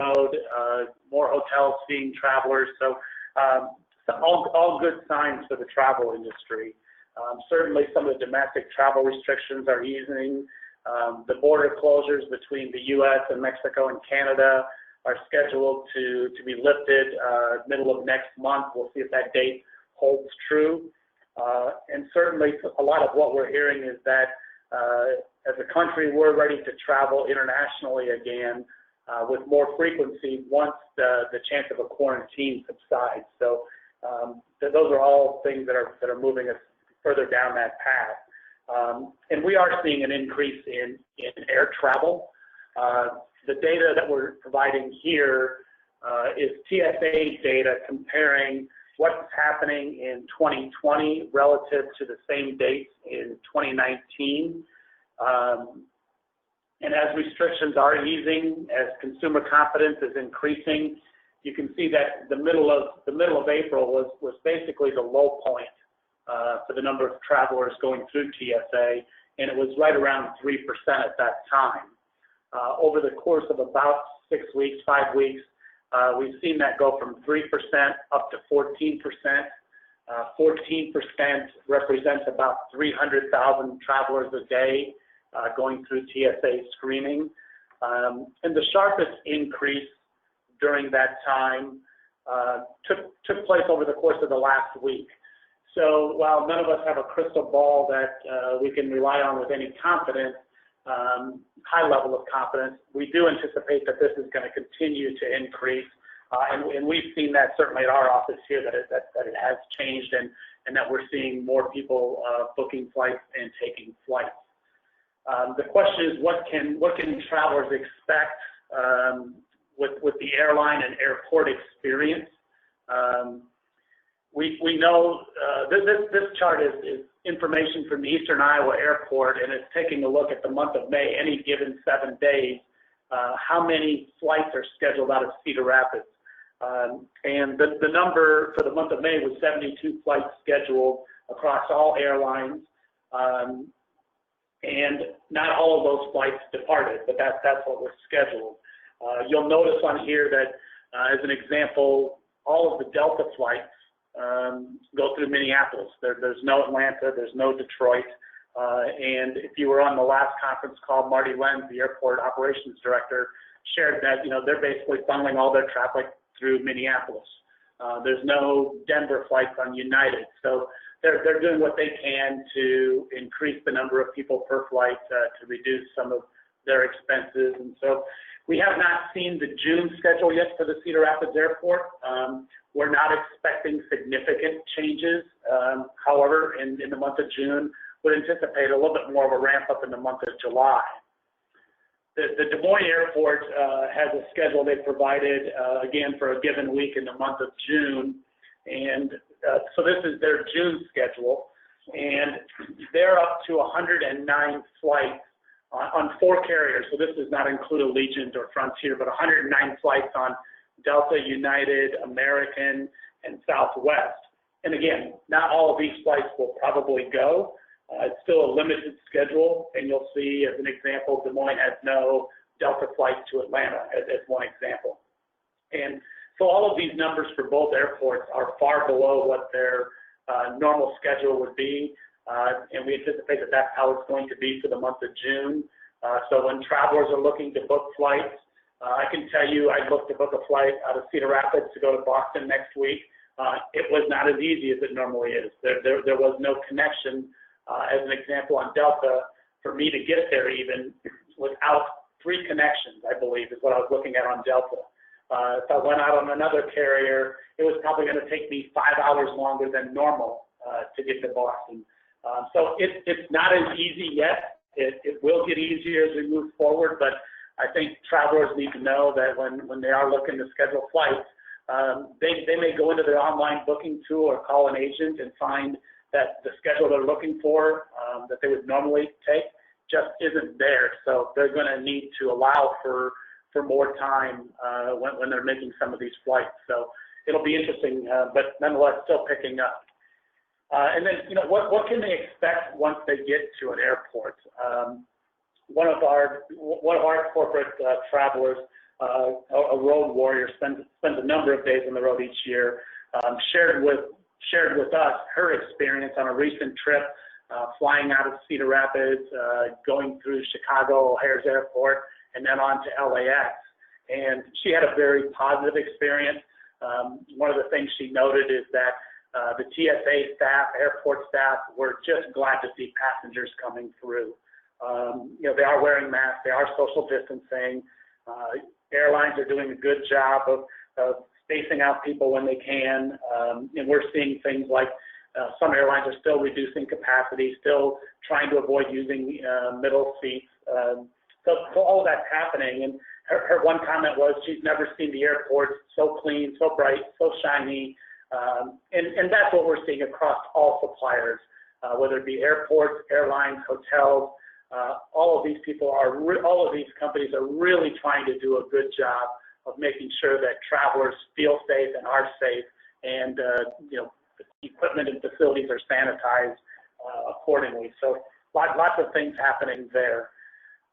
mode, more hotels seeing travelers. So all good signs for the travel industry. Certainly some of the domestic travel restrictions are easing. The border closures between the U.S. and Mexico and Canada are scheduled to be lifted middle of next month. We'll see if that date holds true. And certainly a lot of what we're hearing is that as a country, we're ready to travel internationally again with more frequency once the chance of a quarantine subsides. So those are all things that are moving us further down that path. And we are seeing an increase in air travel. The data that we're providing here is TSA data comparing what's happening in 2020 relative to the same dates in 2019. And as restrictions are easing, as consumer confidence is increasing, you can see that the middle of April was basically the low point for the number of travelers going through TSA, and it was right around 3% at that time. Over the course of about 6 weeks, 5 weeks, we've seen that go from 3% up to 14%. 14% represents about 300,000 travelers a day going through TSA screening. And the sharpest increase during that time took place over the course of the last week. So while none of us have a crystal ball that we can rely on with any confidence, high level of confidence, we do anticipate that this is going to continue to increase. And we've seen that certainly at our office here, that it has changed and that we're seeing more people booking flights and taking flights. The question is, what can travelers expect with the airline and airport experience? We know this chart is information from the Eastern Iowa Airport, and it's taking a look at the month of May, any given 7 days, how many flights are scheduled out of Cedar Rapids. And the number for the month of May was 72 flights scheduled across all airlines. And not all of those flights departed, but that's what was scheduled. You'll notice on here that, as an example, all of the Delta flights go through Minneapolis. There's no Atlanta, there's no Detroit. And if you were on the last conference call, Marty Lenz, the airport operations director, shared that they're basically funneling all their traffic through Minneapolis. There's no Denver flights on United. So they're doing what they can to increase the number of people per flight to reduce some of their expenses. And so we have not seen the June schedule yet for the Cedar Rapids Airport. We're not expecting significant changes. However, in the month of June, would anticipate a little bit more of a ramp up in the month of July. The Des Moines Airport has a schedule they provided, again, for a given week in the month of June. And so this is their June schedule. And they're up to 109 flights on 4 carriers. So this does not include Allegiant or Frontier, but 109 flights on Delta, United, American, and Southwest. And again, not all of these flights will probably go. It's still a limited schedule, and you'll see, as an example, Des Moines has no Delta flights to Atlanta, as one example. And so all of these numbers for both airports are far below what their normal schedule would be, and we anticipate that that's how it's going to be for the month of June. So when travelers are looking to book flights, I can tell you I looked to book a flight out of Cedar Rapids to go to Boston next week. It was not as easy as it normally is. There was no connection. As an example, on Delta, for me to get there even without 3 connections, I believe, is what I was looking at on Delta. If I went out on another carrier, it was probably going to take me 5 hours longer than normal to get to Boston. So it's not as easy yet. It will get easier as we move forward, but I think travelers need to know that when they are looking to schedule flights, they may go into their online booking tool or call an agent and find that the schedule they're looking for that they would normally take just isn't there. So they're going to need to allow for more time when they're making some of these flights. So it'll be interesting, but nonetheless still picking up. And then, what can they expect once they get to an airport? One of our corporate travelers a road warrior, spends a number of days on the road each year, shared with us her experience on a recent trip, flying out of Cedar Rapids, going through Chicago O'Hare's Airport, and then on to LAX. And she had a very positive experience. One of the things she noted is that the TSA staff, airport staff, were just glad to see passengers coming through. They are wearing masks, they are social distancing. Airlines are doing a good job of spacing out people when they can. And we're seeing things like some airlines are still reducing capacity, still trying to avoid using middle seats. So all of that's happening. And her one comment was she's never seen the airports so clean, so bright, so shiny. And that's what we're seeing across all suppliers, whether it be airports, airlines, hotels. All of these companies are really trying to do a good job of making sure that travelers feel safe and are safe, and the equipment and facilities are sanitized accordingly. So lots of things happening there.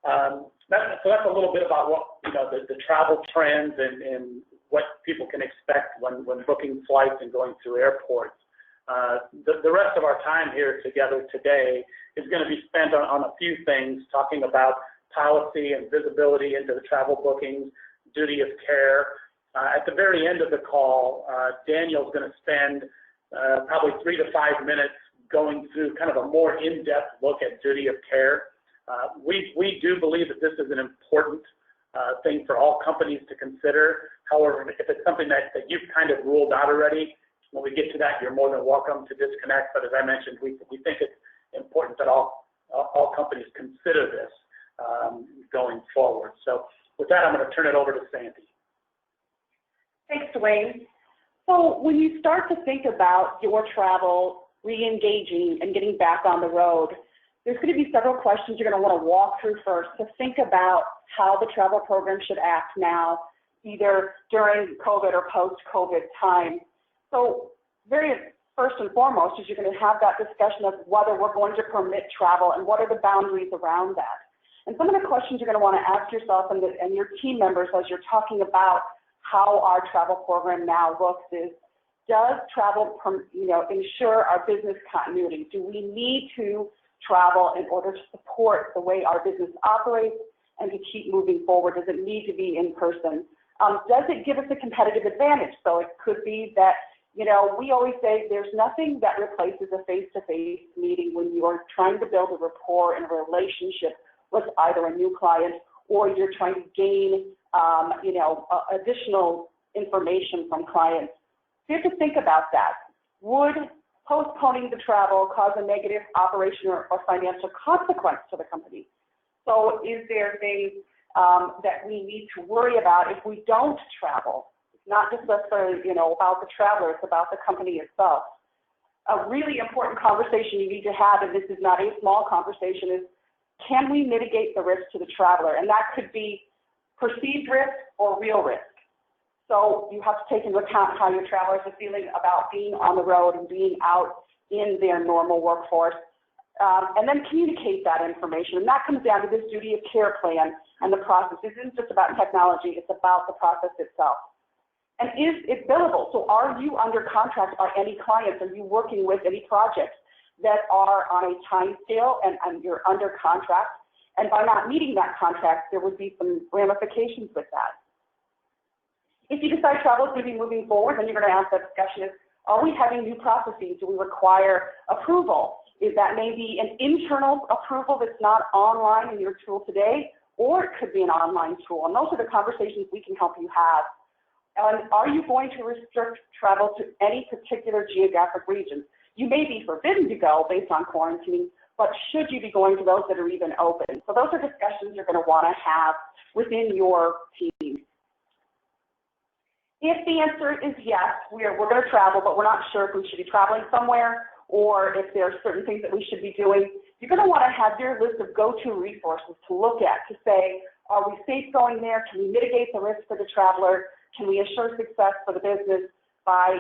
So that's a little bit about what the travel trends and what people can expect when booking flights and going through airports. The rest of our time here together today is going to be spent on a few things, talking about policy and visibility into the travel bookings, duty of care. At the very end of the call, Daniel's going to spend probably 3 to 5 minutes going through kind of a more in-depth look at duty of care. We do believe that this is an important thing for all companies to consider. However, if it's something that you've kind of ruled out already, when we get to that, you're more than welcome to disconnect. But as I mentioned, we think it's important that all companies consider this going forward. So with that, I'm going to turn it over to Sandy. Thanks, Dwayne. So when you start to think about your travel, re-engaging and getting back on the road, there's going to be several questions you're going to want to walk through first to think about how the travel program should act now, either during COVID or post-COVID time. So very first and foremost is you're going to have that discussion of whether we're going to permit travel and what are the boundaries around that. And some of the questions you're going to want to ask yourself and your team members as you're talking about how our travel program now looks is, does travel ensure our business continuity? Do we need to travel in order to support the way our business operates and to keep moving forward? Does it need to be in person? Does it give us a competitive advantage? So it could be that, we always say there's nothing that replaces a face-to-face meeting when you are trying to build a rapport and a relationship with either a new client or you're trying to gain, additional information from clients. So you have to think about that. Would postponing the travel cause a negative operational or financial consequence to the company? So is there things that we need to worry about if we don't travel? It's not just necessarily, about the traveler, it's about the company itself. A really important conversation you need to have, and this is not a small conversation, is can we mitigate the risk to the traveler? And that could be perceived risk or real risk. So you have to take into account how your travelers are feeling about being on the road and being out in their normal workforce, and then communicate that information. And that comes down to this duty of care plan and the process. This isn't just about technology, it's about the process itself. And is it billable? So are you under contract by any clients? Are you working with any projects that are on a time scale and you're under contract? And by not meeting that contract, there would be some ramifications with that. If you decide travel is going to be moving forward, then you're going to ask that discussion is, are we having new processes? Do we require approval? Is that maybe an internal approval that's not online in your tool today, or it could be an online tool? And those are the conversations we can help you have. And are you going to restrict travel to any particular geographic region? You may be forbidden to go based on quarantine, but should you be going to those that are even open? So those are discussions you're going to want to have within your team. If the answer is yes, we're going to travel, but we're not sure if we should be traveling somewhere or if there are certain things that we should be doing, you're going to want to have your list of go-to resources to look at to say, are we safe going there? Can we mitigate the risk for the traveler? Can we assure success for the business by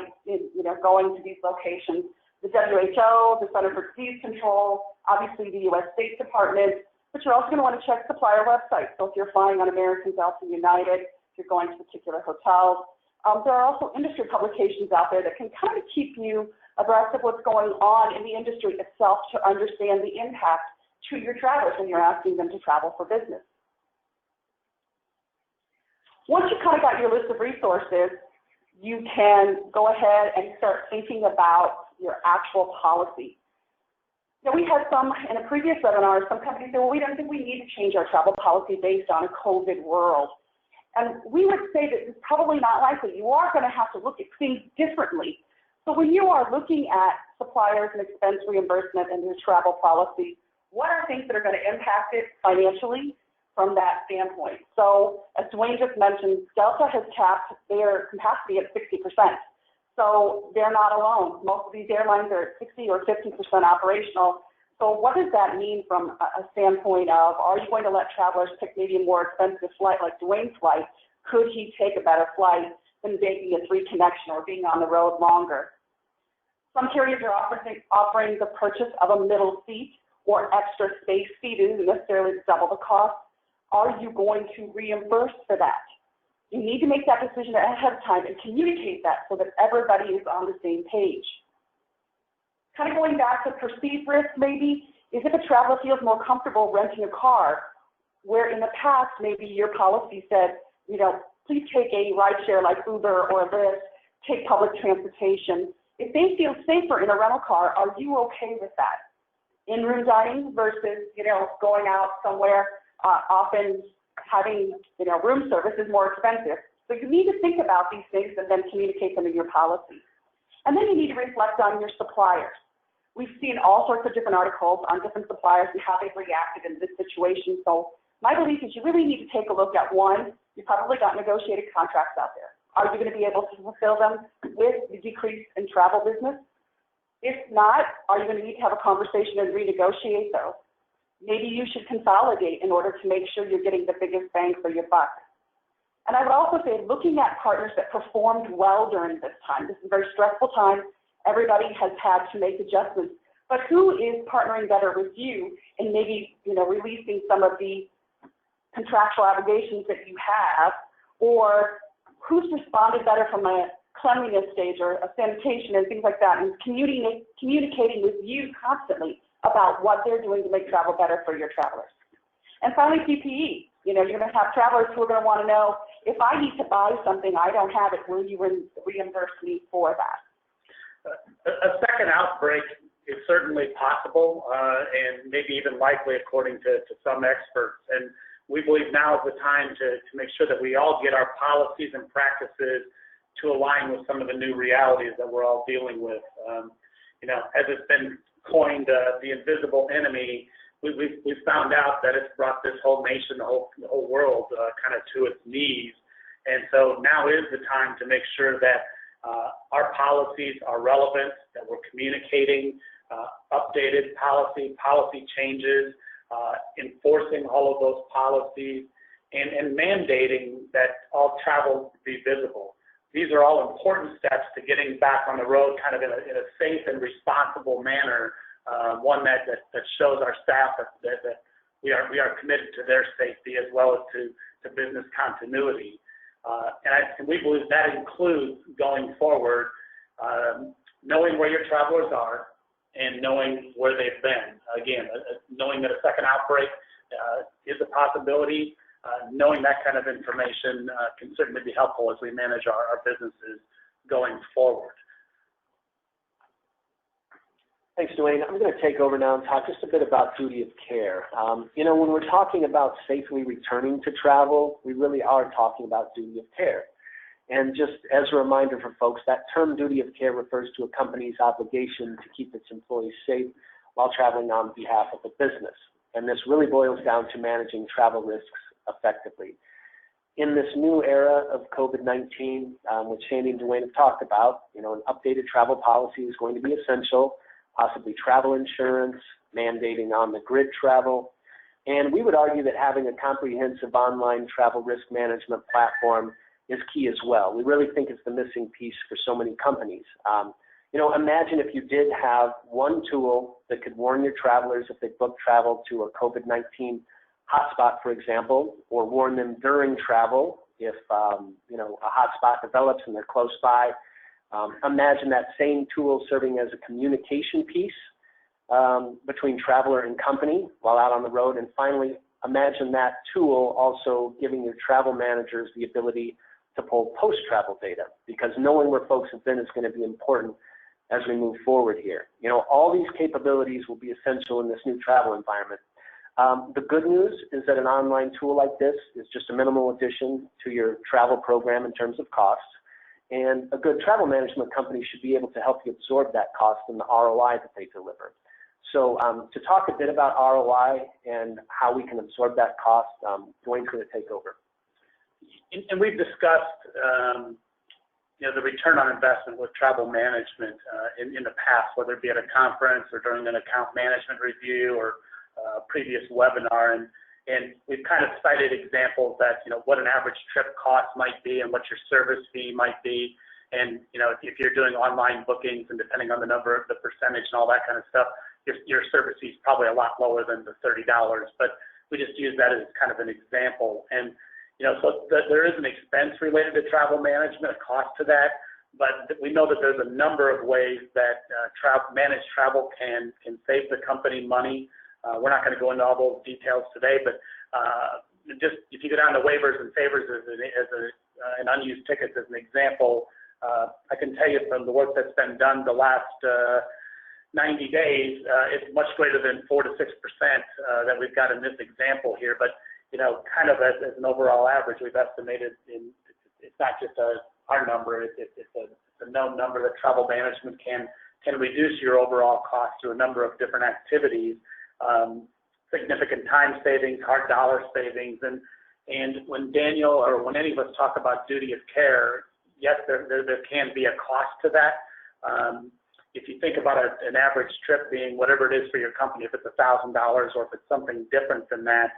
going to these locations? The WHO, the Center for Disease Control, obviously the U.S. State Department, but you're also going to want to check supplier websites. So if you're flying on American, Delta, United, if you're going to particular hotels. There are also industry publications out there that can kind of keep you abreast of what's going on in the industry itself to understand the impact to your travelers when you're asking them to travel for business. Once you've kind of got your list of resources, you can go ahead and start thinking about your actual policy. Now, we had some, in a previous webinar, some companies said, well, we don't think we need to change our travel policy based on a COVID world. And we would say that it's probably not likely. You are going to have to look at things differently. So when you are looking at suppliers and expense reimbursement and your travel policy, what are things that are going to impact it financially from that standpoint? So as Dwayne just mentioned, Delta has capped their capacity at 60%. So they're not alone. Most of these airlines are at 60 or 50% operational. So what does that mean from a standpoint of, are you going to let travelers pick maybe a more expensive flight like Dwayne's flight? Could he take a better flight than making a 3 connection or being on the road longer? Some carriers are offering the purchase of a middle seat or extra space seat. It isn't necessarily double the cost. Are you going to reimburse for that? You need to make that decision ahead of time and communicate that so that everybody is on the same page. Kind of going back to perceived risk maybe, is if a traveler feels more comfortable renting a car, where in the past maybe your policy said, you know, please take a rideshare like Uber or Lyft, take public transportation. If they feel safer in a rental car, are you okay with that? In-room dining versus, you know, going out somewhere, often having, you know, room service is more expensive. So you need to think about these things and then communicate them in your policy. And then you need to reflect on your suppliers. We've seen all sorts of different articles on different suppliers and how they've reacted in this situation. So my belief is you really need to take a look at, one, you've probably got negotiated contracts out there. Are you going to be able to fulfill them with the decrease in travel business? If not, are you going to need to have a conversation and renegotiate those? Maybe you should consolidate in order to make sure you're getting the biggest bang for your buck. And I would also say looking at partners that performed well during this time. This is a very stressful time. Everybody has had to make adjustments. But who is partnering better with you and maybe, you know, releasing some of the contractual obligations that you have, or who's responded better from a cleanliness stage or a sanitation and things like that, and communicating with you constantly about what they're doing to make travel better for your travelers. And finally, PPE. You know, you're going to have travelers who are going to want to know, if I need to buy something, I don't have it, will you reimburse me for that? A second outbreak is certainly possible and maybe even likely according to some experts. And we believe now is the time to make sure that we all get our policies and practices to align with some of the new realities that we're all dealing with. You know, as it's been coined, the invisible enemy, we've found out that it's brought this whole nation, the whole world kind of to its knees. And so now is the time to make sure that our policies are relevant, that we're communicating updated policy changes, enforcing all of those policies, and mandating that all travel be visible. These are all important steps to getting back on the road kind of in a safe and responsible manner, one that shows our staff that we are committed to their safety as well as to business continuity. And we believe that includes going forward, knowing where your travelers are and knowing where they've been. Again, knowing that a second outbreak is a possibility, knowing that kind of information can certainly be helpful as we manage our businesses going forward. Thanks, Dwayne. I'm going to take over now and talk just a bit about duty of care. You know, when we're talking about safely returning to travel, we really are talking about duty of care. And just as a reminder for folks, that term duty of care refers to a company's obligation to keep its employees safe while traveling on behalf of the business. And this really boils down to managing travel risks effectively. In this new era of COVID-19, which Sandy and Dwayne have talked about, you know, an updated travel policy is going to be essential, possibly travel insurance, mandating on-the-grid travel. And we would argue that having a comprehensive online travel risk management platform is key as well. We really think it's the missing piece for so many companies. You know, imagine if you did have one tool that could warn your travelers if they booked travel to a COVID-19 hotspot, for example, or warn them during travel if you know, a hotspot develops and they're close by. Imagine that same tool serving as a communication piece between traveler and company while out on the road. And finally, imagine that tool also giving your travel managers the ability to pull post-travel data, because knowing where folks have been is going to be important as we move forward here. You know, all these capabilities will be essential in this new travel environment. The good news is that an online tool like this is just a minimal addition to your travel program in terms of costs. And a good travel management company should be able to help you absorb that cost and the ROI that they deliver. So to talk a bit about ROI and how we can absorb that cost, Dwayne's going to take over. And we've discussed, you know, the return on investment with travel management in the past, whether it be at a conference or during an account management review or a previous webinar. And we've kind of cited examples that, you know, what an average trip cost might be and what your service fee might be. And, you know, if you're doing online bookings and depending on the number, the percentage and all that kind of stuff, your service fee is probably a lot lower than the $30. But we just use that as kind of an example. And, you know, so there is an expense related to travel management, a cost to that. But we know that there's a number of ways that managed travel can save the company money. We're not going to go into all those details today, but just if you go down to waivers and favors as an unused tickets as an example, I can tell you from the work that's been done the last 90 days, it's much greater than 4 to 6% that we've got in this example here. But you know, kind of as an overall average, we've estimated it's not just our number; it's a known number that travel management can reduce your overall cost through a number of different activities. Significant time savings, hard dollar savings, and when Daniel or when any of us talk about duty of care, yes, there can be a cost to that. If you think about an average trip being whatever it is for your company, if it's $1,000 or if it's something different than that,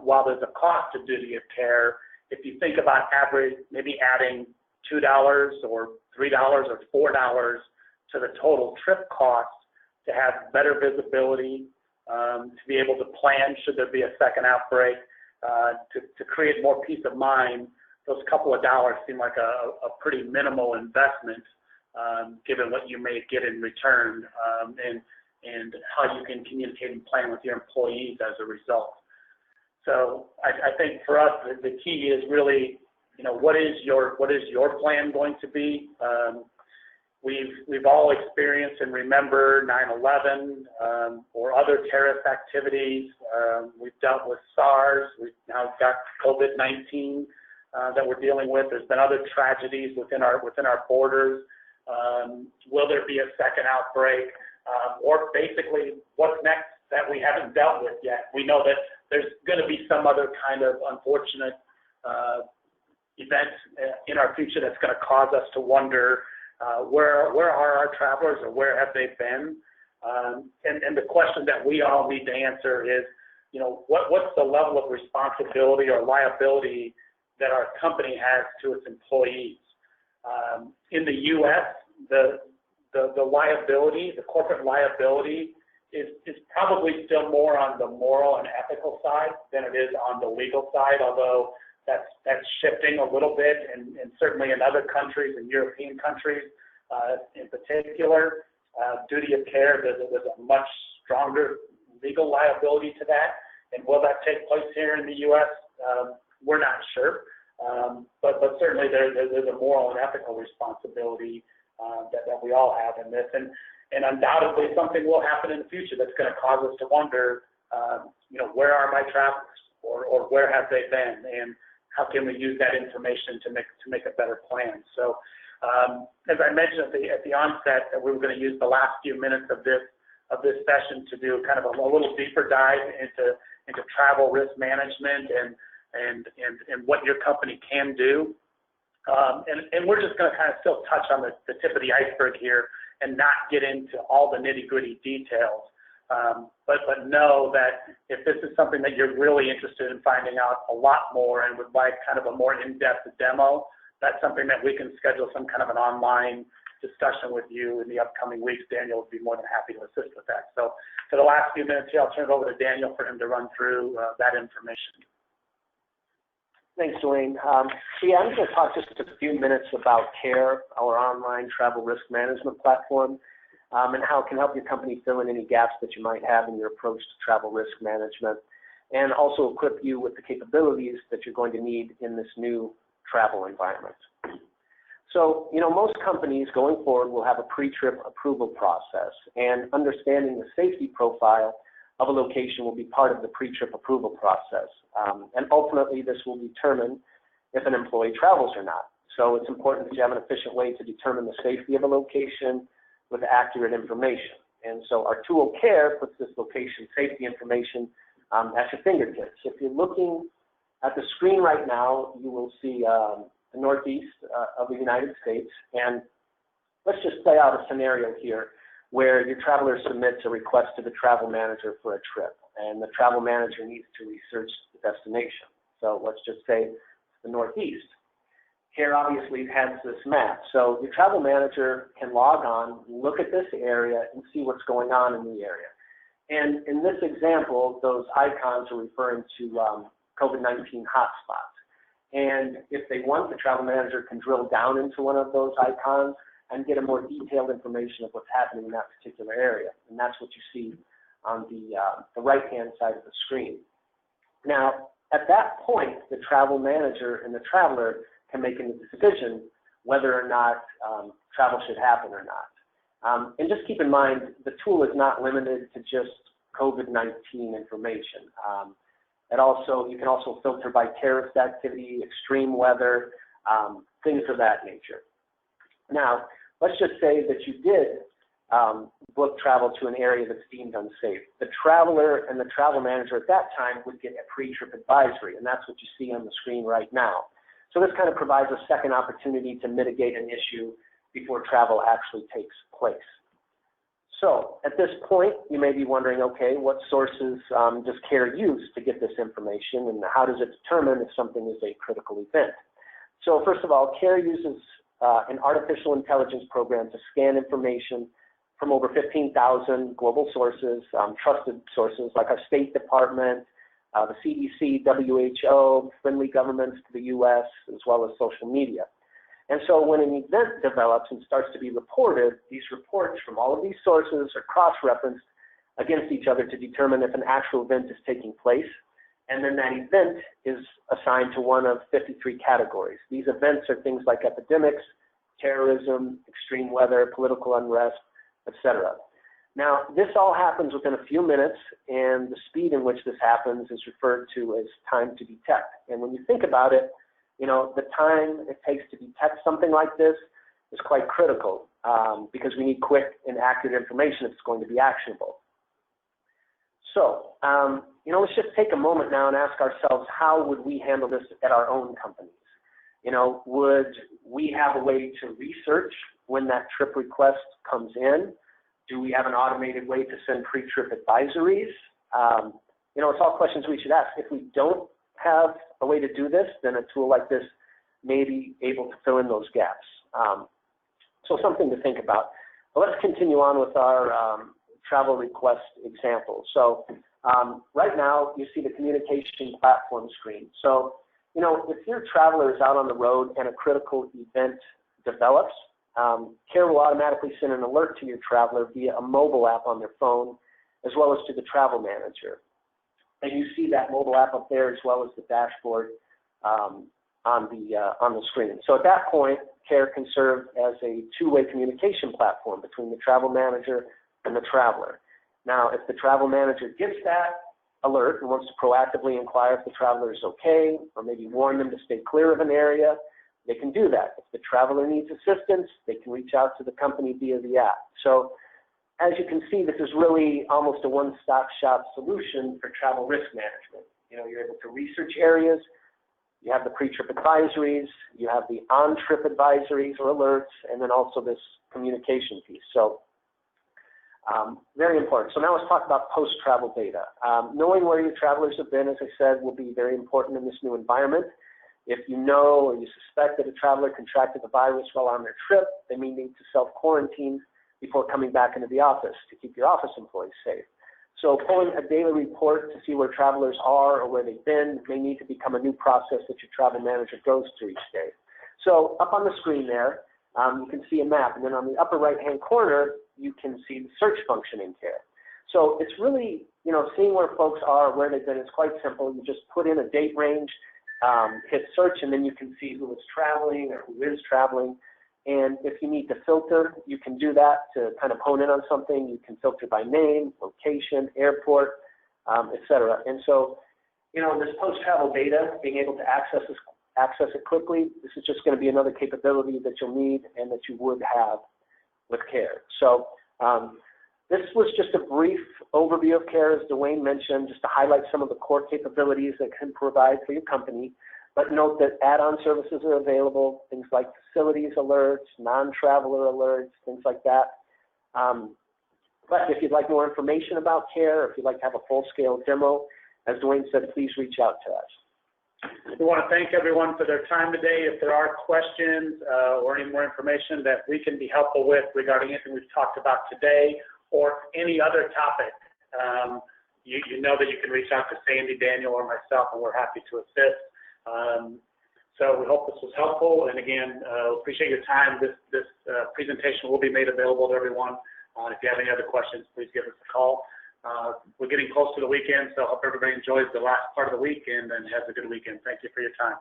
while there's a cost to duty of care, if you think about average, maybe adding $2 or $3 or $4 to the total trip cost to have better visibility, to be able to plan should there be a second outbreak, to create more peace of mind, those couple of dollars seem like a pretty minimal investment, given what you may get in return, and how you can communicate and plan with your employees as a result. So I think for us, the key is really, you know, what is your plan going to be? We've all experienced and remember 9/11 or other terrorist activities. We've dealt with SARS. We've now got COVID-19 that we're dealing with. There's been other tragedies within our borders. Will there be a second outbreak? Or basically, what's next that we haven't dealt with yet? We know that there's going to be some other kind of unfortunate event in our future that's going to cause us to wonder where are our travelers, or where have they been? And the question that we all need to answer is, you know, what's the level of responsibility or liability that our company has to its employees? In the U.S., the liability, the corporate liability, is probably still more on the moral and ethical side than it is on the legal side, although that's shifting a little bit, and certainly in other countries, in European countries in particular, duty of care, there's a much stronger legal liability to that. And will that take place here in the U.S.? We're not sure, but certainly there's a moral and ethical responsibility that we all have in this, and undoubtedly something will happen in the future that's going to cause us to wonder, you know, where are my travelers, or where have they been, and how can we use that information to make a better plan? So, as I mentioned at the onset, that we were going to use the last few minutes of this session to do kind of a little deeper dive into travel risk management and what your company can do. And we're just going to kind of still touch on the tip of the iceberg here and not get into all the nitty-gritty details. But know that if this is something that you're really interested in finding out a lot more and would like kind of a more in-depth demo, that's something that we can schedule some kind of an online discussion with you in the upcoming weeks. Daniel would be more than happy to assist with that. So for the last few minutes here, I'll turn it over to Daniel for him to run through that information. Thanks, Dwayne. So yeah, I'm going to talk just a few minutes about CARE, our online travel risk management platform, and how it can help your company fill in any gaps that you might have in your approach to travel risk management, and also equip you with the capabilities that you're going to need in this new travel environment. So, most companies going forward will have a pre-trip approval process, and understanding the safety profile of a location will be part of the pre-trip approval process. And ultimately, this will determine if an employee travels or not. So it's important that you have an efficient way to determine the safety of a location with accurate information. And so our tool CARE puts this location safety information at your fingertips. If you're looking at the screen right now, you will see the northeast of the United States. And let's just play out a scenario here where your traveler submits a request to the travel manager for a trip, and the travel manager needs to research the destination. So let's just say the northeast. CARE obviously has this map, so your travel manager can log on, look at this area, and see what's going on in the area. And in this example, those icons are referring to COVID-19 hotspots. And if they want, the travel manager can drill down into one of those icons and get a more detailed information of what's happening in that particular area. And that's what you see on the right-hand side of the screen. Now, at that point, the travel manager and the traveler can make a decision whether or not travel should happen or not. And just keep in mind, the tool is not limited to just COVID-19 information. You can also filter by terrorist activity, extreme weather, things of that nature. Now, let's just say that you did book travel to an area that's deemed unsafe. The traveler and the travel manager at that time would get a pre-trip advisory, and that's what you see on the screen right now. So this kind of provides a second opportunity to mitigate an issue before travel actually takes place. So at this point, you may be wondering, okay, what sources does CARE use to get this information, and how does it determine if something is a critical event? So first of all, CARE uses an artificial intelligence program to scan information from over 15,000 global sources, trusted sources like our State Department, the CDC, WHO, friendly governments to the US, as well as social media. And so when an event develops and starts to be reported, these reports from all of these sources are cross-referenced against each other to determine if an actual event is taking place. And then that event is assigned to one of 53 categories. These events are things like epidemics, terrorism, extreme weather, political unrest, etc. Now, this all happens within a few minutes, and the speed in which this happens is referred to as time to detect. And when you think about it, the time it takes to detect something like this is quite critical because we need quick and accurate information if it's going to be actionable. So, let's just take a moment now and ask ourselves, how would we handle this at our own companies? Would we have a way to research when that trip request comes in? Do we have an automated way to send pre-trip advisories? It's all questions we should ask. If we don't have a way to do this, then a tool like this may be able to fill in those gaps. So something to think about. But let's continue on with our travel request example. So right now, you see the communication platform screen. So, if your traveler is out on the road and a critical event develops, CARE will automatically send an alert to your traveler via a mobile app on their phone, as well as to the travel manager. And you see that mobile app up there, as well as the dashboard on the screen. So at that point, CARE can serve as a two-way communication platform between the travel manager and the traveler. Now, if the travel manager gets that alert and wants to proactively inquire if the traveler is okay, or maybe warn them to stay clear of an area, they can do that. If the traveler needs assistance, they can reach out to the company via the app. So as you can see, this is really almost a one-stop shop solution for travel risk management. You're able to research areas, you have the pre-trip advisories, you have the on-trip advisories or alerts, and then also this communication piece. So very important. So now let's talk about post-travel data. Knowing where your travelers have been, as I said, will be very important in this new environment. If you know or you suspect that a traveler contracted the virus while on their trip, they may need to self-quarantine before coming back into the office to keep your office employees safe. So pulling a daily report to see where travelers are or where they've been may need to become a new process that your travel manager goes through each day. So up on the screen there, you can see a map, and then on the upper right-hand corner, you can see the search function in Care. So it's really, seeing where folks are, where they've been, is quite simple. You just put in a date range, hit search, and then you can see who is traveling or who is traveling. And if you need to filter, you can do that to kind of hone in on something. You can filter by name, location, airport, et cetera. And so, this post-travel data, being able to access it quickly, this is just going to be another capability that you'll need and that you would have with Care. So this was just a brief overview of Care, as Dwayne mentioned, just to highlight some of the core capabilities that can provide for your company. But note that add-on services are available, things like facilities alerts, non-traveler alerts, things like that. But if you'd like more information about Care, or if you'd like to have a full-scale demo, as Dwayne said, please reach out to us. We want to thank everyone for their time today. If there are questions or any more information that we can be helpful with regarding anything we've talked about today or any other topic, you know that you can reach out to Sandy, Daniel, or myself, and we're happy to assist. So we hope this was helpful, and again, appreciate your time. This presentation will be made available to everyone. If you have any other questions, please give us a call. We're getting close to the weekend, so I hope everybody enjoys the last part of the week and has a good weekend. Thank you for your time.